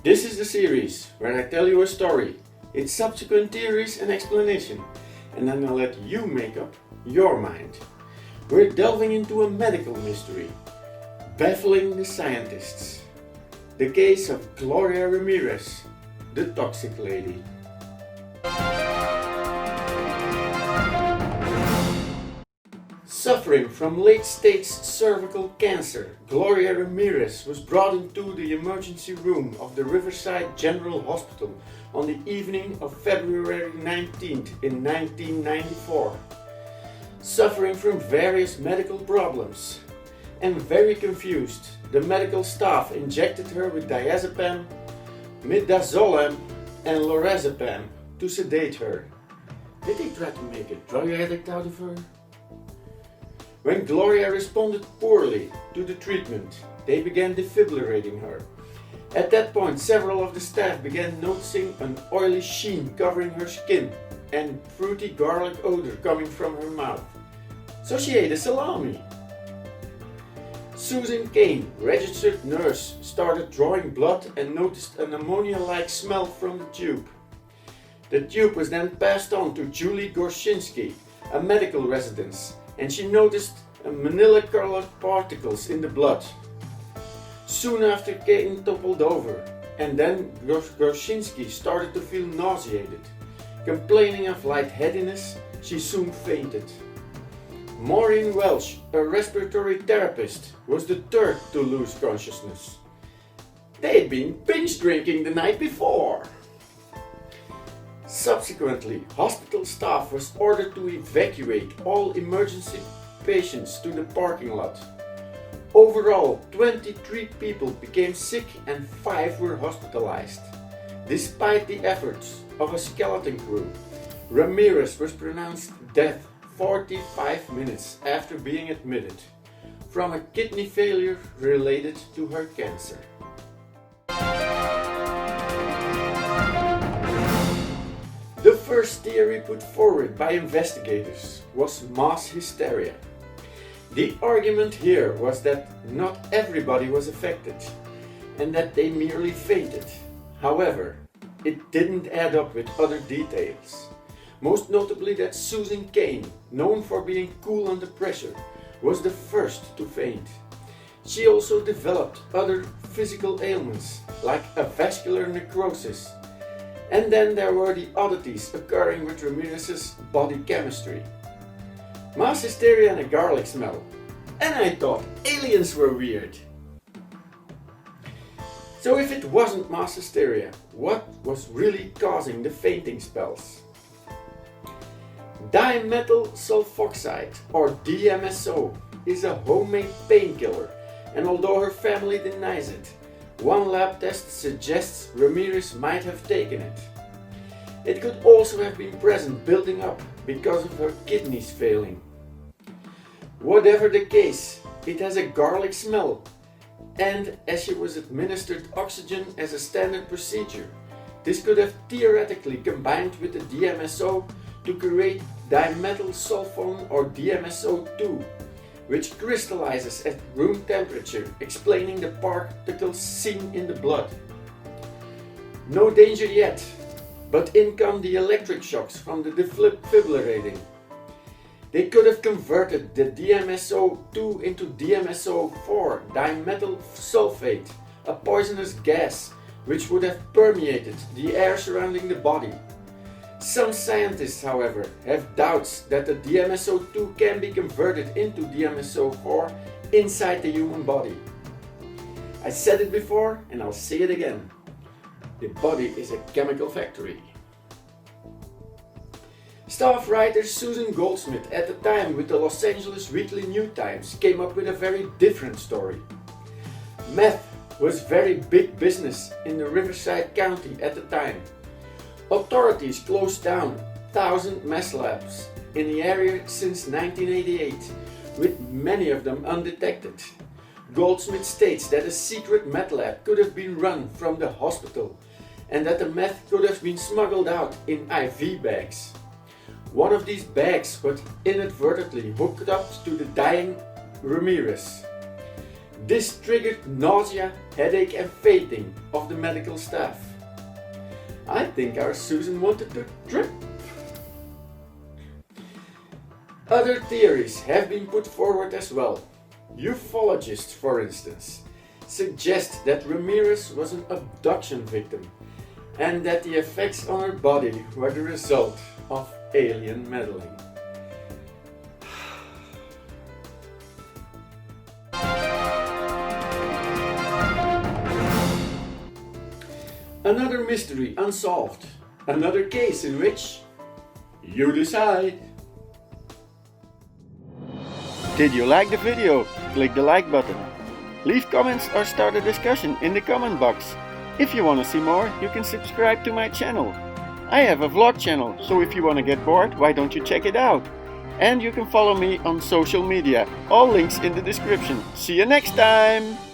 This is the series where I tell you a story, its subsequent theories and explanation, and then I'll let you make up your mind. We're delving into a medical mystery, baffling the scientists. The case of Gloria Ramirez, the toxic lady. Suffering from late-stage cervical cancer, Gloria Ramirez was brought into the emergency room of the Riverside General Hospital on the evening of February 19th in 1994. Suffering from various medical problems and very confused, the medical staff injected her with diazepam, midazolam and lorazepam to sedate her. Did they try to make a drug addict out of her? When Gloria responded poorly to the treatment, they began defibrillating her. At that point, several of the staff began noticing an oily sheen covering her skin and fruity garlic odor coming from her mouth. So she ate a salami. Susan Kane, registered nurse, started drawing blood and noticed an ammonia-like smell from the tube. The tube was then passed on to Julie Gorshinsky, a medical resident, and she noticed manila-colored particles in the blood. Soon after, Kane toppled over, and then Gorshinsky started to feel nauseated. Complaining of lightheadedness, she soon fainted. Maureen Welsh, a respiratory therapist, was the third to lose consciousness. They had been binge drinking the night before. Subsequently, hospital staff was ordered to evacuate all emergency patients to the parking lot. Overall, 23 people became sick and 5 were hospitalized. Despite the efforts of a skeleton crew, Ramirez was pronounced dead 45 minutes after being admitted from a kidney failure related to her cancer. The first theory put forward by investigators was mass hysteria. The argument here was that not everybody was affected and that they merely fainted. However, it didn't add up with other details. Most notably that Susan Kane, known for being cool under pressure, was the first to faint. She also developed other physical ailments like a vascular necrosis. And then there were the oddities occurring with Ramirez's body chemistry. Mass hysteria and a garlic smell. And I thought aliens were weird. So if it wasn't mass hysteria, what was really causing the fainting spells? Dimethyl sulfoxide, or DMSO, is a homemade painkiller, and although her family denies it, one lab test suggests Ramirez might have taken it. It could also have been present building up because of her kidneys failing. Whatever the case, it has a garlic smell, and as she was administered oxygen as a standard procedure, this could have theoretically combined with the DMSO to create dimethyl sulfone or DMSO2, which crystallizes at room temperature, explaining the particles seen in the blood. No danger yet, but in come the electric shocks from the defibrillating. They could have converted the DMSO2 into DMSO4, dimethyl sulfate, a poisonous gas which would have permeated the air surrounding the body. Some scientists, however, have doubts that the DMSO2 can be converted into DMSO4 inside the human body. I said it before and I'll say it again. The body is a chemical factory. Staff writer Susan Goldsmith, at the time with the Los Angeles Weekly New Times, came up with a very different story. Meth was very big business in the Riverside County at the time. Authorities closed down 1,000 meth labs in the area since 1988, with many of them undetected. Goldsmith states that a secret meth lab could have been run from the hospital and that the meth could have been smuggled out in IV bags. One of these bags was inadvertently hooked up to the dying Ramirez. This triggered nausea, headache and fainting of the medical staff. I think our Susan wanted to trip. Other theories have been put forward as well. Ufologists, for instance, suggest that Ramirez was an abduction victim and that the effects on her body were the result of alien meddling. Another mystery unsolved. Another case in which you decide. Did you like the video? Click the like button. Leave comments or start a discussion in the comment box. If you want to see more, you can subscribe to my channel. I have a vlog channel, so if you want to get bored, why don't you check it out? And you can follow me on social media. All links in the description. See you next time!